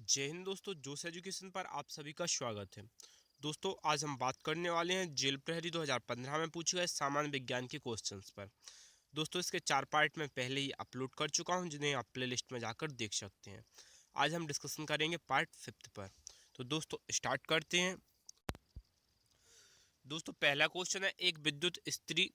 जय हिंद दोस्तों, जोश एजुकेशन पर आप सभी का स्वागत है। दोस्तों, आज हम बात करने वाले हैं जेल प्रहरी 2015 में पूछे गए सामान्य विज्ञान के क्वेश्चंस पर। दोस्तों, इसके 4 पार्ट में पहले ही अपलोड कर चुका हूं, जिन्हें आप प्लेलिस्ट में जाकर देख सकते हैं। आज हम डिस्कशन करेंगे पार्ट 5 पर। तो दोस्तों, स्टार्ट करते हैं। दोस्तों, पहला क्वेश्चन है, एक विद्युत इस्त्री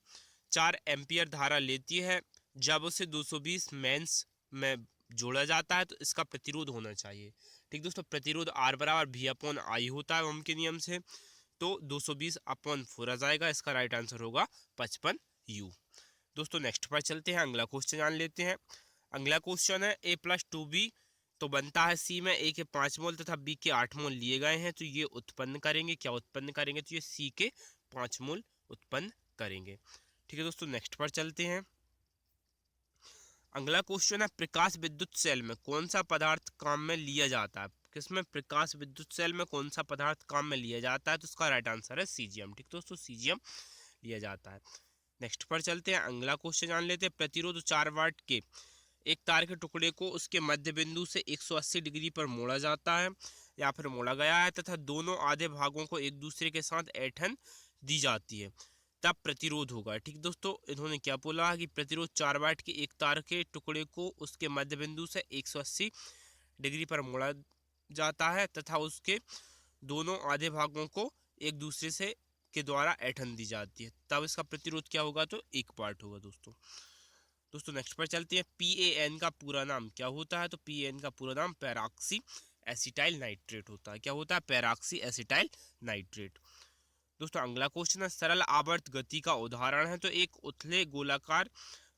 4 एम्पियर धारा लेती है। जब उसे 220 मेंस में जोड़ा जाता है तो इसका प्रतिरोध होना चाहिए। ठीक दोस्तों, प्रतिरोध आर बराबर भी अपॉन आई होता है ओम के नियम से। तो 220 अपॉन 4 आ जाएगा। इसका राइट आंसर होगा 55 यू। दोस्तों, नेक्स्ट पर चलते हैं, अगला क्वेश्चन जान लेते हैं। अगला क्वेश्चन है, ए प्लस टू बी तो बनता है सी में। ए के 5 मोल तथा बी के 8 मोल लिए गए हैं, तो ये उत्पन्न करेंगे, क्या उत्पन्न करेंगे, तो ये सी के 5 मोल उत्पन्न करेंगे। ठीक है दोस्तों, नेक्स्ट पर चलते हैं। अगला क्वेश्चन है, प्रकाश विद्युत सेल में कौन सा पदार्थ काम में लिया जाता है। किसमें, प्रकाश विद्युत सेल में कौन सा पदार्थ काम में लिया जाता है, तो उसका राइट आंसर है सीजियम। ठीक दोस्तों, सीजियम लिया जाता है। नेक्स्ट पर चलते हैं, अगला क्वेश्चन जान लेते हैं। प्रतिरोध 4 वाट के एक तार के टुकड़े को उसके मध्य बिंदु से 180 डिग्री पर मोड़ा जाता है या फिर मोड़ा गया है तथा दोनों आधे भागों को एक दूसरे के साथ ऐंठन दी जाती है, तब प्रतिरोध होगा। ठीक दोस्तों, इन्होंने क्या बोला कि प्रतिरोध 4 वाट के एक तार के टुकड़े को उसके मध्य बिंदु से 180 डिग्री पर मोड़ा जाता है तथा उसके दोनों आधे भागों को एक दूसरे से के द्वारा ऐंठन दी जाती है, तब इसका प्रतिरोध क्या होगा, तो 1 वाट होगा। दोस्तों नेक्स्ट पर चलते हैं। PAN का पूरा नाम क्या होता है, तो PAN का पूरा नाम पैराक्सी एसिटाइल नाइट्रेट होता है। क्या होता है, पैराक्सी एसिटाइल नाइट्रेट। दोस्तों, अगला क्वेश्चन है, सरल आवर्त गति का उदाहरण है, तो एक उथले गोलाकार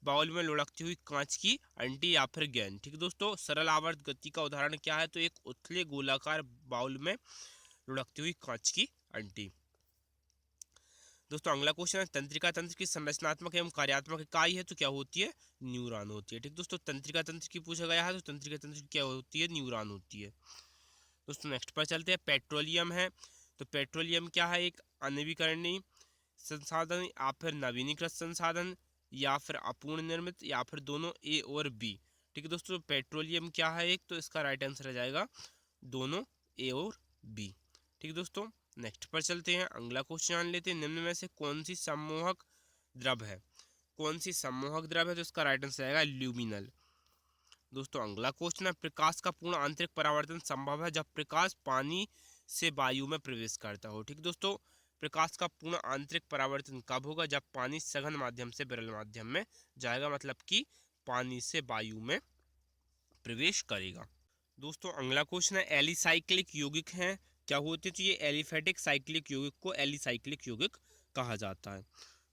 बाउल में लुढ़कती हुई कांच की अंटी या फिर गेंद। ठीक दोस्तों, सरल आवर्त गति का उदाहरण क्या है, तो एक उथले गोलाकार बाउल में लुढ़कती हुई कांच की अंटी। दोस्तों, अगला क्वेश्चन है, तंत्रिका तंत्र की संरचनात्मक एवं कार्यात्मक इकाई है, तो क्या होती है, न्यूरॉन होती है। ठीक दोस्तों, तंत्रिका तंत्र की पूछा गया है, तो तंत्रिका तंत्र की क्या होती है, न्यूरॉन होती है। दोस्तों, नेक्स्ट पर चलते हैं। पेट्रोलियम है, तो पेट्रोलियम क्या है, एक अनवीकरणीय संसाधन या फिर नवीनीकृत संसाधन या फिर अपूर्ण निर्मित या फिर दोनों, ए और बी। ठीक है दोस्तों, पेट्रोलियम क्या है एक, तो इसका राइट आंसर आ जाएगा दोनों, ए और बी। ठीक है दोस्तों, नेक्स्ट पर चलते हैं। अगला क्वेश्चन जान लेते हैं, निम्न में से कौन सी सम्मोहक द्रव है, कौन सी सम्मोहक द्रव है, तो इसका राइट आंसर आएगा ल्यूमिनल। दोस्तों, अगला क्वेश्चन है, प्रकाश का पूर्ण आंतरिक परावर्तन संभव है जब प्रकाश पानी से वायु में प्रवेश करता हो। ठीक दोस्तों, प्रकाश का पूर्ण आंतरिक परावर्तन कब होगा, जब पानी सघन माध्यम से विरल माध्यम में जाएगा, मतलब कि पानी से वायु में प्रवेश करेगा। दोस्तों, अगला क्वेश्चन है, एलिसाइक्लिक यौगिक हैं, क्या होते हैं, तो ये एलिफेटिक साइक्लिक यौगिक को एलिसाइक्लिक यौगिक कहा जाता है।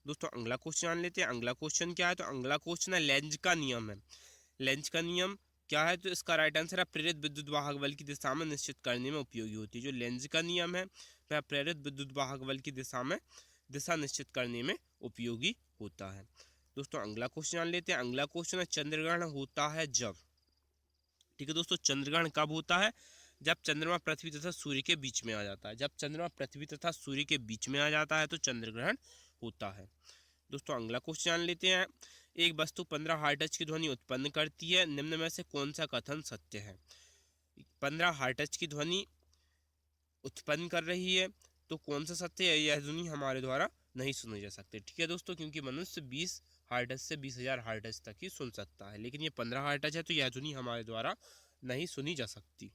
दोस्तों, अगला क्वेश्चन जान लेते हैं। अगला क्वेश्चन क्या है, तो अगला क्वेश्चन है, लेंज का नियम है। लेंज का नियम क्या है, तो इसका राइट आंसर है प्रेरित विद्युत वाहक बल की दिशा में निश्चित करने में उपयोगी होती है। जो लेंज का नियम है वह प्रेरित विद्युत वाहक बल की दिशा में दिशा निश्चित करने में उपयोगी होता है। दोस्तों, अगला क्वेश्चन जान लेते हैं। अगला क्वेश्चन है, चंद्रग्रहण होता है जब। ठीक है दोस्तों, चंद्रग्रहण कब होता है, जब चंद्रमा पृथ्वी तथा सूर्य के बीच में आ जाता है। जब चंद्रमा पृथ्वी तथा सूर्य के बीच में आ जाता है तो चंद्रग्रहण होता है। दोस्तों, अगला क्वेश्चन जान लेते हैं। एक वस्तु 15 हर्ट्ज की ध्वनि उत्पन्न करती है, निम्न में से कौन सा कथन सत्य है। 15 हर्ट्ज की ध्वनि उत्पन्न कर रही है, तो कौन सा सत्य है, यह ध्वनि हमारे द्वारा नहीं सुनी जा सकती। ठीक है दोस्तों, क्योंकि मनुष्य 20 हर्ट्ज से 20,000 हर्ट्ज तक ही सुन सकता है, लेकिन ये 15 हर्ट्ज है, तो यह ध्वनि हमारे द्वारा नहीं सुनी जा सकती।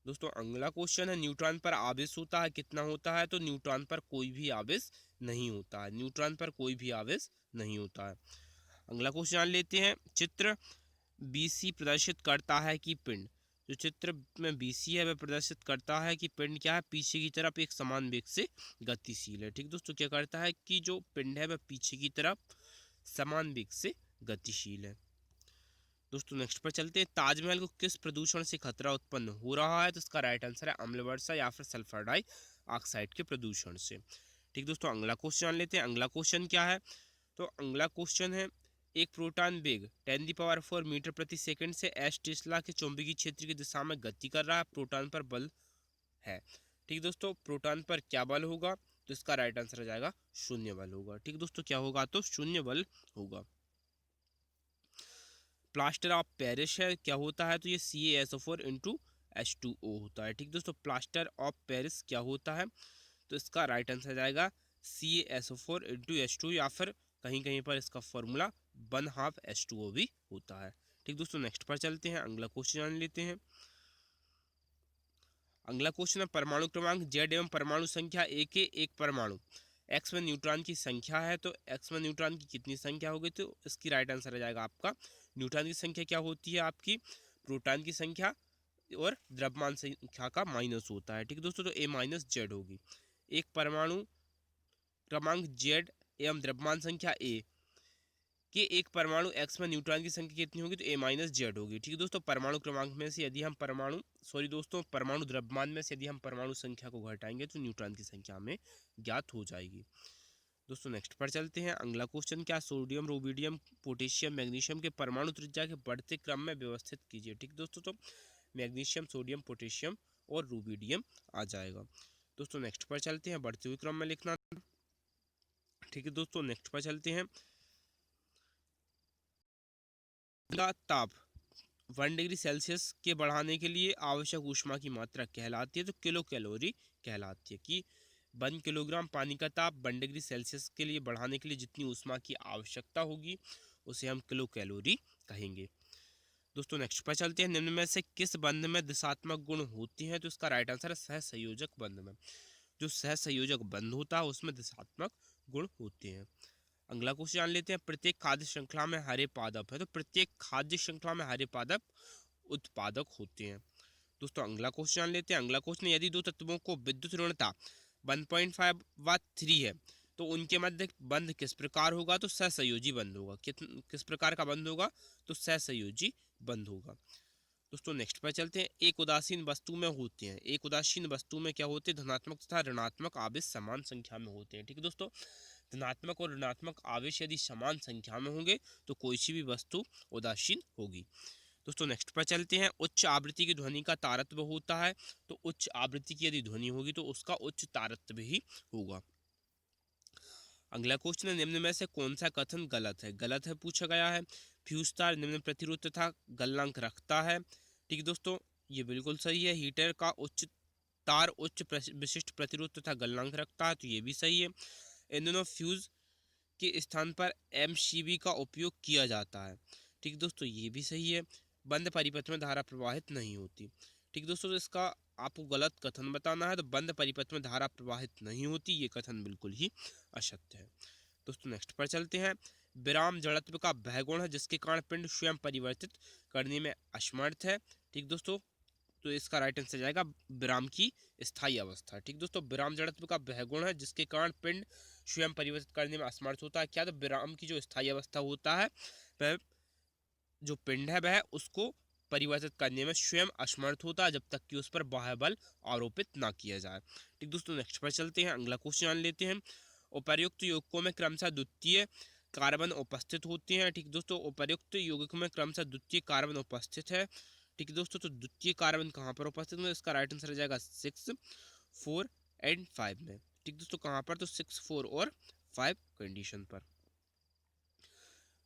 दोस्तों, अगला क्वेश्चन है, न्यूट्रॉन पर आवेश होता है, कितना होता है, तो न्यूट्रॉन पर कोई भी आवेश नहीं होता है। न्यूट्रॉन पर कोई भी आवेश नहीं होता है। अगला क्वेश्चन जान लेते हैं। चित्र BC प्रदर्शित करता है कि पिंड, जो चित्र में BC है वह प्रदर्शित करता है कि पिंड क्या है, पीछे की तरफ एक समान वेग से गतिशील है। ठीक दोस्तों, क्या करता है कि जो पिंड है वह पीछे की तरफ समान वेग से गतिशील है। दोस्तों, नेक्स्ट पर चलते हैं। ताजमहल को किस प्रदूषण से खतरा उत्पन्न हो रहा है, तो इसका राइट आंसर है अम्ल वर्षा या फिर सल्फर डाइऑक्साइड के प्रदूषण से। ठीक दोस्तों, अगला क्वेश्चन जान लेते हैं। अगला क्वेश्चन क्या है, तो अगला क्वेश्चन है, एक प्रोटॉन वेग 10⁴ मीटर प्रति सेकंड से एस टेस्ला के चुंबकीय क्षेत्र की दिशा में गति कर रहा है, प्रोटॉन पर बल है। ठीक दोस्तों, प्रोटॉन पर क्या बल होगा, तो इसका राइट आंसर आ जाएगा शून्य बल होगा। ठीक दोस्तों, क्या होगा, तो शून्य बल होगा। प्लास्टर ऑफ पेरिस है, क्या होता है, तो ये CaSO4 इंटू H2O होता है। ठीक दोस्तों, प्लास्टर ऑफ पेरिस क्या होता है, तो इसका राइट आंसर जाएगा CaSO4 इंटू H2, या फिर कहीं कहीं पर इसका फॉर्मूला 1/2 H2O भी होता है। ठीक दोस्तों, नेक्स्ट पर चलते हैं, अगला क्वेश्चन जान लेते हैं। अगला क्वेश्चन है परमाणु क्रमांक Z एवं परमाणु संख्या A के एक परमाणु x में न्यूट्रॉन की संख्या है, तो x में न्यूट्रॉन की कितनी संख्या होगी, तो इसकी राइट आंसर आ जाएगा आपका, न्यूट्रॉन की संख्या क्या होती है आपकी, प्रोटॉन की संख्या और द्रव्यमान संख्या का माइनस होता है। ठीक दोस्तों, तो A-Z होगी। एक परमाणु क्रमांक Z एवं द्रव्यमान संख्या A कि एक परमाणु x में न्यूट्रॉन की संख्या कितनी होगी, तो A-Z होगी। ठीक है दोस्तों, परमाणु क्रमांक में से यदि हम परमाणु द्रव्यमान में से यदि हम परमाणु संख्या को घटाएंगे तो न्यूट्रॉन की संख्या हमें ज्ञात हो जाएगी। दोस्तों नेक्स्ट पर चलते हैं, अगला क्वेश्चन क्या, सोडियम, रुबिडियम, पोटेशियम, मैग्नीशियम के परमाणु त्रिज्या के बढ़ते क्रम में व्यवस्थित कीजिए। ठीक दोस्तों, तो मैग्नीशियम, सोडियम, पोटेशियम और रुबिडियम आ जाएगा। दोस्तों नेक्स्ट पर चलते हैं, बढ़ते हुए क्रम में लिखना। ठीक है दोस्तों, नेक्स्ट पर चलते हैं, का ताप 1 डिग्री सेल्सियस के बढ़ाने के लिए आवश्यक ऊष्मा की मात्रा कहलाती है, तो किलो कैलोरी कहलाती है। कि 1 किलोग्राम पानी का ताप 1 डिग्री सेल्सियस के लिए बढ़ाने के लिए जितनी ऊष्मा की आवश्यकता होगी उसे हम किलो कैलोरी कहेंगे। दोस्तों नेक्स्ट पर चलते हैं, निम्न में से किस बंध में दिशात्मक गुण होते हैं, तो इसका राइट आंसर है सहसंयोजक बंध में। जो सहसंयोजक बंध होता है उसमें दिशात्मक गुण होते हैं। अगला क्वेश्चन जान लेते हैं, प्रत्येक खाद्य श्रृंखला में हरे पादप है, तो प्रत्येक खाद्य श्रृंखला में हरे पादप उत्पादक होते हैं। दोस्तों अगला क्वेश्चन जान लेते हैं, अगला क्वेश्चन, यदि दो तत्वों को विद्युत ऋणता 1.5 व 3 है तो उनके मध्य बंध किस प्रकार होगा, तो सहसंयोजी बंध होगा। किस प्रकार का बंध होगा, तो सहसंयोजी बंध होगा। दोस्तों नेक्स्ट पर चलते हैं, एक उदासीन वस्तु में होते हैं, एक उदासीन वस्तु में क्या होते हैं, धनात्मक तथा ऋणात्मक आवेश समान संख्या में होते हैं। ठीक है दोस्तों, धनात्मक और ऋणात्मक आवेश यदि समान संख्या में होंगे तो कोई सी भी वस्तु उदासीन होगी। दोस्तों नेक्स्ट पर चलते हैं, उच्च आवृत्ति की ध्वनि का तारतम्य होता है, तो उच्च आवृत्ति की यदि ध्वनि होगी तो उसका उच्च तारतम्य ही होगा। अगला क्वेश्चन है, निम्न में से कौन सा कथन गलत है, गलत है पूछा गया है। फ्यूज तार निम्न प्रतिरोध तथा गलनांक रखता है। ठीक दोस्तों, ये बिल्कुल सही है। हीटर का उच्च तार उच्च विशिष्ट प्रतिरोध तथा गलनांक रखता है, तो ये भी सही है। इन दोनों फ्यूज के स्थान पर MCB का उपयोग किया जाता है। ठीक दोस्तों, ये भी सही है। बंद परिपथ में धारा प्रवाहित नहीं होती। ठीक दोस्तों, तो इसका आपको गलत कथन बताना है, तो बंद परिपथ में धारा प्रवाहित नहीं होती, ये कथन बिल्कुल ही असत्य है। दोस्तों नेक्स्ट पर चलते हैं, विराम जड़त्व का वह गुण है जिसके कारण पिंड स्वयं परिवर्तित करने में असमर्थ है। ठीक दोस्तों, तो इसका राइट आंसर जाएगा विराम की स्थायी अवस्था। ठीक दोस्तों, विराम जड़त्व का वह गुण है जिसके कारण पिंड स्वयं परिवर्तित करने में असमर्थ होता है। क्या, तो विराम की जो स्थायी अवस्था होता है वह जो पिंड है वह उसको परिवर्तित करने में स्वयं असमर्थ होता है जब तक कि उस पर बाह्य बल आरोपित ना किया जाए। ठीक दोस्तों, नेक्स्ट पर चलते हैं, अगला क्वेश्चन जान लेते हैं, उपर्युक्त यौगिकों में क्रमशः द्वितीय कार्बन उपस्थित होते हैं। ठीक दोस्तों, उपर्युक्त यौगिक में क्रमशः द्वितीय कार्बन उपस्थित है। ठीक है दोस्तों, तो द्वितीय कार्बन कहाँ पर उपस्थित है, इसका राइट आंसर हो जाएगा 6, 4 एंड 5 में। ठीक दोस्तों, कहाँ पर, तो 6, 4 और 5 कंडीशन पर।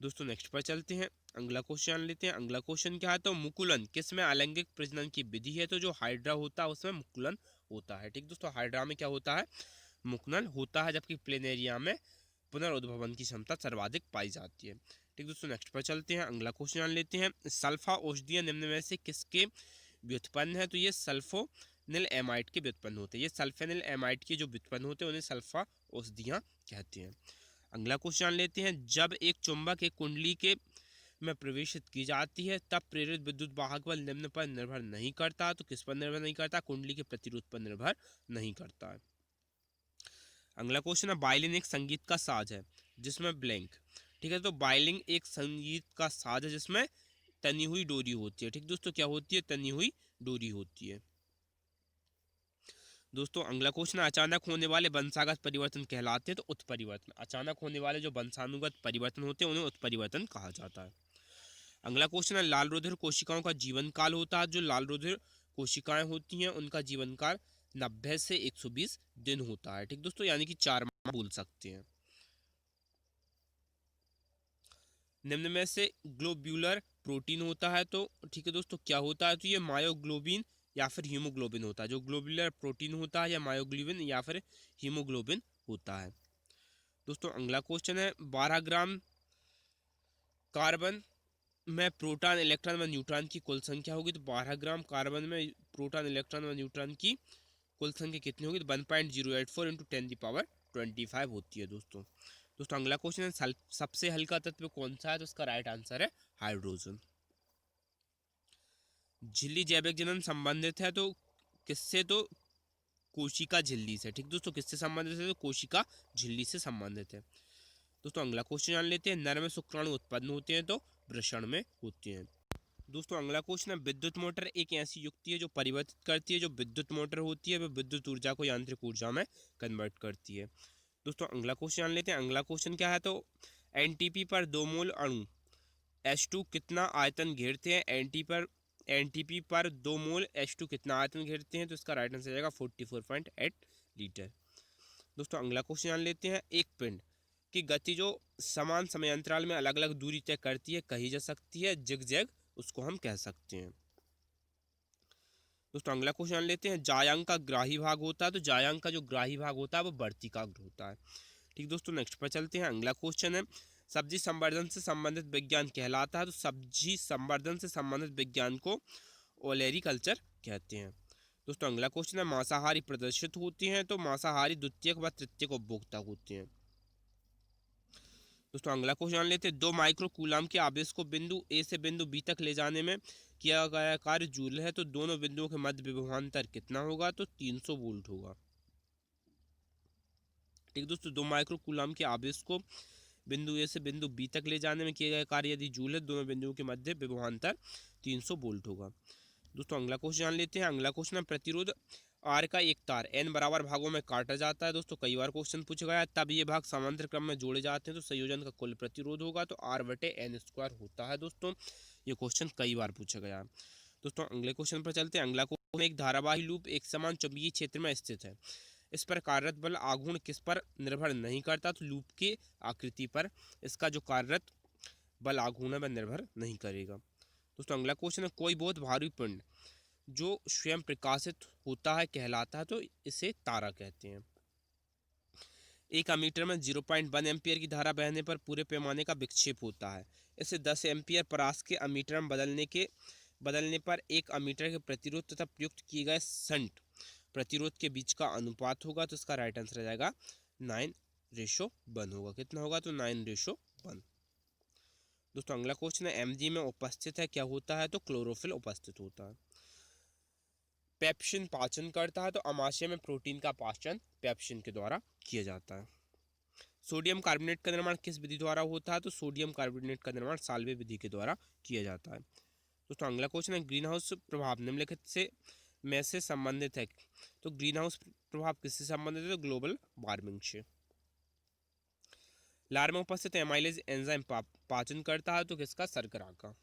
दोस्तों नेक्स्ट पर चलते हैं, अगला क्वेश्चन जान लेते हैं। अगला क्वेश्चन क्या है, तो मुकुलन किस में अलैंगिक प्रजनन की विधि है, तो जो हाइड्रा होता है उसमें मुकुलन होता है। ठीक दोस्तों, हाइड्रा में क्या होता है, मुकुलन होता है, जबकि प्लेनेरिया में पुनर्उद्भवन की क्षमता सर्वाधिक पाई जाती है। ठीक दोस्तों, नेक्स्ट पर चलते हैं, अगला क्वेश्चन जान लेते हैं, सल्फा औषधियां निम्न में से किसके व्युत्पन्न है, तो ये सल्फोनिल एमाइड के व्युत्पन्न होते हैं। ये सल्फेनिल एमाइड के जो व्युत्पन्न होते हैं उन्हें सल्फा औषधियां कहते हैं। अगला क्वेश्चन जान लेते हैं, जब एक चुंबक एक कुंडली के में प्रवेशित की जाती है तब प्रेरित विद्युत वाहक बल निम्न पर निर्भर नहीं करता, तो किस पर निर्भर नहीं करता, कुंडली के प्रतिरोध पर निर्भर नहीं करता है। अगला क्वेश्चन है, वायलिन एक संगीत का साज है जिसमें ब्लैंक। ठीक है, तो वायलिन एक संगीत का साज है जिसमें तनी हुई डोरी होती है। ठीक दोस्तों, क्या होती है, तनी हुई डोरी होती है। दोस्तों अगला क्वेश्चन, अचानक होने वाले वंशागत परिवर्तन कहलाते हैं, तो उत्परिवर्तन। अचानक होने वाले जो वंशानुगत परिवर्तन होते हैं उन्हें उत्परिवर्तन कहा जाता है। अगला क्वेश्चन है, लाल रुधिर कोशिकाओं का जीवन काल होता है, जो लाल रुधिर कोशिकाएं होती हैं उनका जीवन काल 90 से 120 दिन होता है। ठीक दोस्तों, यानी कि 4 माह बोल सकते हैं। निम्न में से ग्लोब्यूलर प्रोटीन होता है तो ठीक है दोस्तों क्या होता है, तो ये मायोग्लोबिन या फिर हीमोग्लोबिन होता है। जो ग्लोब्यूलर प्रोटीन होता है या मायोग्लोबिन या फिर हीमोग्लोबिन होता है। दोस्तों अगला क्वेश्चन है 12 ग्राम कार्बन में प्रोटॉन इलेक्ट्रॉन व न्यूट्रॉन की कुल संख्या होगी। तो 12 ग्राम कार्बन में प्रोटॉन इलेक्ट्रॉन व न्यूट्रॉन की कुल संख्या कितनी होगी, तो 1.084 इंटू 10⁻25 होती है दोस्तों। दोस्तों अगला क्वेश्चन है सबसे हल्का तत्व कौन सा है, तो उसका राइट आंसर है हाइड्रोजन। झिल्ली जैविक जनन संबंधित है तो किससे, तो कोशिका झिल्ली से। ठीक दोस्तों किससे संबंधित है, तो कोशिका झिल्ली से संबंधित है। दोस्तों अगला क्वेश्चन जान लेते हैं, नर में शुक्राणु उत्पन्न होते हैं तो वृषण में होते हैं। दोस्तों अगला क्वेश्चन है विद्युत मोटर एक ऐसी युक्ति है जो परिवर्तित करती है। जो विद्युत मोटर होती है वह विद्युत ऊर्जा को यांत्रिक ऊर्जा में कन्वर्ट करती है। दोस्तों अगला क्वेश्चन जान लेते हैं, अगला क्वेश्चन क्या है, तो एनटीपी पर 2 मोल अणु H2 कितना आयतन घेरते हैं। एनटीपी पर 2 मोल H2 कितना आयतन घेरते हैं, तो इसका राइट आंसर जाएगा 44.8 लीटर। दोस्तों अगला क्वेश्चन जान लेते हैं, एक पिंड की गति जो समान समय अंतराल में अलग अलग दूरी तय करती है कही जा सकती है जिगजैग, उसको हम कह सकते हैं। दोस्तों अगला क्वेश्चन जान लेते हैं, जायांग का ग्राही भाग होता है। तो जायांग का जो ग्राही भाग होता है वो वर्तिकाग्र होता है। ठीक दोस्तों नेक्स्ट पर चलते हैं, अगला क्वेश्चन है सब्जी संवर्धन से संबंधित विज्ञान कहलाता है। तो सब्जी संवर्धन से संबंधित विज्ञान को ओलेरिकल्चर कहते हैं। दोस्तों अगला क्वेश्चन है मांसाहारी प्रदर्शित होती हैं। तो मांसाहारी द्वितीयक व तृतीयक उपभोक्ता होते हैं। दोस्तों अगला क्वेश्चन जान लेते हैं, 2 माइक्रो कूलाम के आवेश को बिंदु ए से बिंदु बी तक ले जाने में किया गया कार्य जूल है। तो दोनों बिंदुओं के मध्य विभवांतर कितना होगा, तो 300 वोल्ट होगा। ठीक दोस्तों 2 माइक्रो कूलाम के आवेश को बिंदु ए से बिंदु बी तक ले जाने में किया गया कार्य यदि जूल है, दोनों बिंदुओं के मध्य विभवांतर 300 वोल्ट होगा। दोस्तों अगला क्वेश्चन जान लेते हैं, अगला क्वेश्चन है प्रतिरोध आर का एक तार n बराबर भागों में काटा जाता है। दोस्तों कई बार क्वेश्चन पूछा गया तब ये भाग समांतर क्रम में जोड़े जाते हैं तो संयोजन का कुल प्रतिरोध होगा तो R/n² होता है। दोस्तों ये क्वेश्चन कई बार पूछा गया है। दोस्तों अगले क्वेश्चन पर चलते हैं, अगला क्वेश्चन, एक धारावाही लूप एक समान चुंबकीय क्षेत्र में स्थित है। इस पर कार्यरत बल आघूर्ण किस पर निर्भर नहीं करता, तो लूप की आकृति पर इसका जो कार्यरत बल आघूर्ण पर निर्भर नहीं करेगा। दोस्तों अगला क्वेश्चन है, कोई बहुत भारी पिंड जो स्वयं प्रकाशित होता है कहलाता है। तो इसे तारा कहते हैं। 1 अमीटर में 0.1 एम्पियर की धारा बहने पर पूरे पैमाने का विक्षेप होता है। इसे 10 एम्पियर परास के अमीटर में बदलने पर 1 अमीटर के प्रतिरोध तथा प्रयुक्त किए गए शंट प्रतिरोध के बीच का अनुपात होगा। तो इसका राइट आंसर आ जाएगा 9:1 होगा। कितना होगा, तो 9:1। दोस्तों अगला क्वेश्चन है, एमजी में उपस्थित है क्या होता है, तो क्लोरोफिल उपस्थित होता है। पेप्सिन पाचन करता है। तो अमाशय में प्रोटीन का पाचन पेप्सिन के द्वारा किया जाता है। सोडियम कार्बोनेट का निर्माण किस विधि द्वारा होता है, तो सोडियम कार्बोनेट का निर्माण साल्वे विधि के द्वारा किया जाता है। दोस्तों अगला क्वेश्चन है, ग्रीन हाउस प्रभाव निम्नलिखित से में से संबंधित है। तो ग्रीन हाउस प्रभाव किससे संबंधित है, तो ग्लोबल वार्मिंग से। लार में उपस्थित एमाइलेज एंजाइम पाचन करता है। तो किसका, शर्करा का।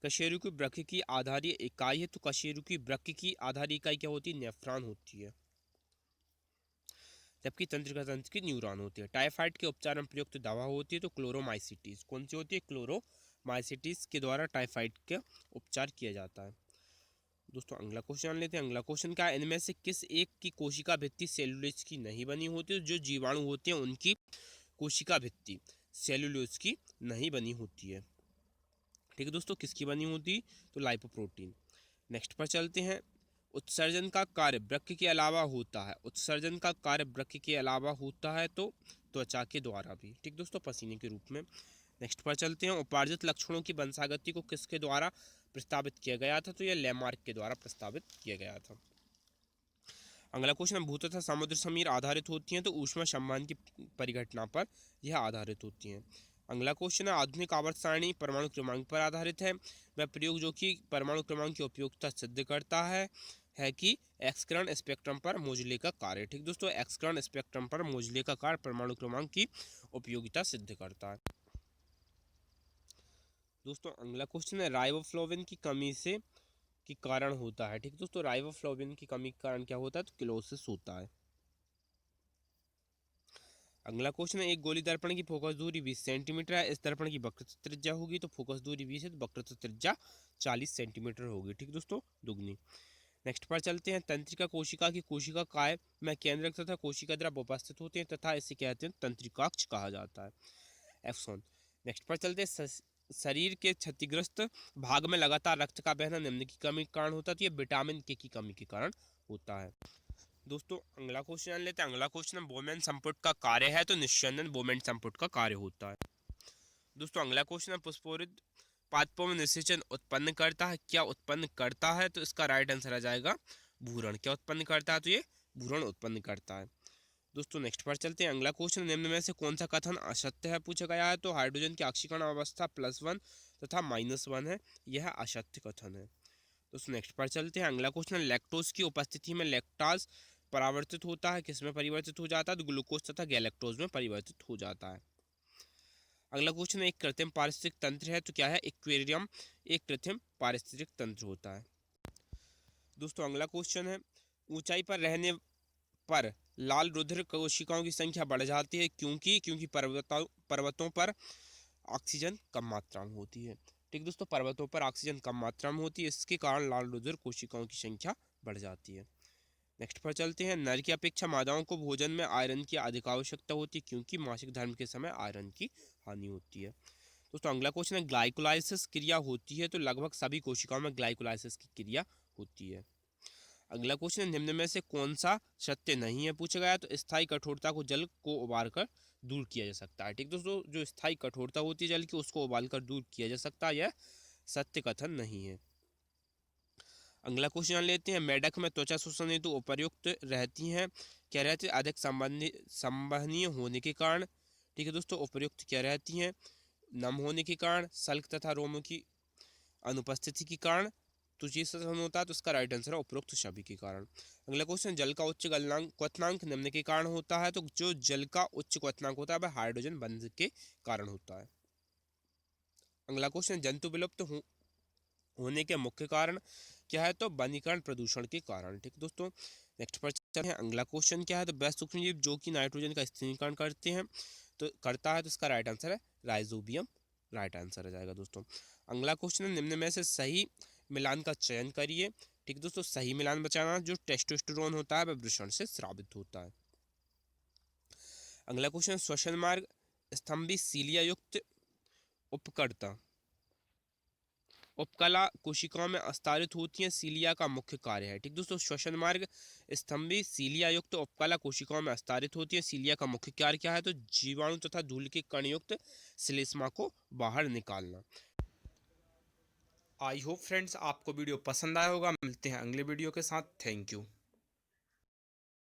कशेरुकी वृक्क की आधारीय इकाई है। तो कशेरुकी वृक्क की आधारीय इकाई क्या होती है, नेफ्रॉन होती है। जबकि तंत्रिका तंत्र की न्यूरॉन होती है। टाइफाइड के उपचार में प्रयुक्त दवा होती है। तो क्लोरोमाइसिटिस कौन सी होती है, क्लोरोमाइसिटिस के द्वारा टाइफाइड का उपचार किया जाता है। दोस्तों अगला क्वेश्चन जान लेते हैं, अगला क्वेश्चन क्या है, इनमें से किस एक की कोशिका भित्ति सेलुलोज की नहीं बनी होती। जो जीवाणु होते हैं उनकी कोशिका भित्ति सेलुलोज की नहीं बनी होती है। ठीक है दोस्तों, किसकी बनी होती, तो लाइपोप्रोटीन। नेक्स्ट पर चलते हैं, उत्सर्जन का कार्य वृक्क के अलावा होता है। उत्सर्जन का कार्य वृक्क के अलावा होता है तो त्वचा के द्वारा भी। ठीक दोस्तों, पसीने के रूप में। नेक्स्ट पर चलते हैं, उपार्जित लक्षणों की वंशागति को किसके द्वारा प्रस्तावित किया गया था, तो यह लैमार्क के द्वारा प्रस्तावित किया गया था। अगला क्वेश्चन, भू तथा समुद्र समीर आधारित होती हैं। तो ऊष्मा संवहन की परिघटना पर यह आधारित होती हैं। अगला क्वेश्चन है, आधुनिक आवर्त सारणी परमाणु क्रमांक पर आधारित है। वह प्रयोग जो कि परमाणु क्रमांक की उपयोगिता सिद्ध करता है कि एक्सकरण स्पेक्ट्रम पर मोजले का कार्य। ठीक दोस्तों, एक्सकरण स्पेक्ट्रम पर मोजले का कार्य परमाणु क्रमांक की उपयोगिता सिद्ध करता है। दोस्तों अगला क्वेश्चन है, राइबोफ्लाविन की कमी से के कारण होता है। ठीक दोस्तों, राइबोफ्लाविन की कमी के कारण क्या होता है, तो किलोसिस होता है। अगला क्वेश्चन है, एक गोली दर्पण की फोकस दूरी 20 सेंटीमीटर है, इस दर्पण की वक्रता त्रिज्या होगी, तो फोकस दूरी 20 है तो वक्रता त्रिज्या 40 सेंटीमीटर होगी। ठीक दोस्तों, दुगनी। नेक्स्ट पर चलते हैं, तंत्रिका कोशिका की कोशिका काय में केंद्रक तथा कोशिका द्रव उपस्थित होते हैं तथा इसे कहते हैं तंत्रिकाक्ष कहा जाता है। एप्सॉन। नेक्स्ट पर चलते हैं, शरीर के क्षतिग्रस्त भाग में लगातार रक्त का बहना निम्न की कमी के कारण होता है, तो ये विटामिन के की कमी के कारण होता है। दोस्तों अगला क्वेश्चन जान लेते हैं। अगला क्वेश्चन बोमेन संपुट का कार्य है, तो निस्यंदन बोमेन संपुट का कार्य होता है। दोस्तों अगला क्वेश्चन है, पुष्पोरित पादपों में निषेचन उत्पन्न करता है, क्या उत्पन्न करता है, तो इसका राइट आंसर आ जाएगा भूरण। क्या उत्पन्न करता है, तो ये भूरण उत्पन्न करता है। दोस्तों नेक्स्ट पर चलते हैं। अगला क्वेश्चन, निम्न में से कौन सा कथन असत्य है पूछा गया है, तो हाइड्रोजन की ऑक्सीकरण अवस्था +1 तथा -1 है, यह असत्य कथन है। दोस्तों नेक्स्ट पर चलते हैं। अगला क्वेश्चन, लैक्टोज की उपस्थिति में लैक्टाज परावर्तित होता है, किसमें परिवर्तित हो जाता है, तो ग्लूकोज तथा गैलेक्टोज में परिवर्तित हो जाता है। अगला क्वेश्चन, एक कृत्रिम पारिस्थितिक तंत्र है, तो क्या है, एक्वेरियम एक कृत्रिम पारिस्थितिक तंत्र होता है। दोस्तों अगला क्वेश्चन है, ऊंचाई पर रहने पर लाल रुधिर कोशिकाओं की संख्या बढ़ जाती है, क्योंकि पर्वतों पर ऑक्सीजन कम मात्रा में होती है। ठीक दोस्तों, पर्वतों पर ऑक्सीजन कम मात्रा में होती है, इसके कारण लाल रुधिर कोशिकाओं की संख्या बढ़ जाती है। नेक्स्ट पर चलते हैं। नर की अपेक्षा मादाओं को भोजन में आयरन की अधिक आवश्यकता होती है, क्योंकि मासिक धर्म के समय आयरन की हानि होती है। दोस्तों अगला क्वेश्चन है, ग्लाइकोलाइसिस क्रिया होती है, तो लगभग सभी कोशिकाओं में ग्लाइकोलाइसिस की क्रिया होती है। अगला क्वेश्चन है, निम्न में से कौन सा सत्य नहीं है पूछा गया, तो स्थायी कठोरता को जल को उबाल कर दूर किया जा सकता है। ठीक दोस्तों, जो स्थायी कठोरता होती है जल की, उसको उबाल कर दूर किया जा सकता है, यह सत्य कथन नहीं है। अगला क्वेश्चन जान लेते हैं। मेढक में त्वचा शोषण हेतु उपर्युक्त रहती हैं, क्या रहती है, अधिक संवहनीय होने के कारण। ठीक है दोस्तों, उपर्युक्त क्या रहती हैं, नम होने के कारण, सल्क तथा रोमों की अनुपस्थिति के कारण, तुझी शोषण होता है, तो उसका राइट आंसर है उपरोक्त सभी के कारण। अगला क्वेश्चन, जल का उच्च गलनांक क्वथनांक निम्न के कारण होता है, तो जो जल का उच्च क्वथनांक होता है वह हाइड्रोजन बंध के कारण होता है। अगला क्वेश्चन, जंतु विलुप्त होने के मुख्य कारण क्या है, तो वनीकरण प्रदूषण के कारण। ठीक दोस्तों, नेक्स्ट पर चलते हैं। अगला क्वेश्चन क्या है, तो वह सूक्ष्मजीव जो कि नाइट्रोजन का स्थिरीकरण करते हैं तो करता है, तो इसका राइट आंसर है राइजोबियम, राइट आंसर आ जाएगा दोस्तों। अगला क्वेश्चन है, निम्न में से सही मिलान का चयन करिए। ठीक दोस्तों, सही मिलान बचाना, जो टेस्टोस्टेरोन होता है वह वृषण से स्रावित होता है। अगला क्वेश्चन, श्वसन मार्ग स्तंभी सीलिया युक्त उपकर्ता उपकला कोशिकाओं में अस्तारित होती हैं, सीलिया का मुख्य कार्य है। ठीक दोस्तों, श्वसन मार्ग स्तंभी सीलिया युक्त उपकला कोशिकाओं में अस्तारित होती है, सीलिया का मुख्य कार्य क्या है, तो जीवाणु तथा धूल के कणयुक्त श्लेष्मा को बाहर निकालना। आई होप फ्रेंड्स आपको वीडियो पसंद आया होगा। मिलते हैं अगले वीडियो के साथ। Thank you.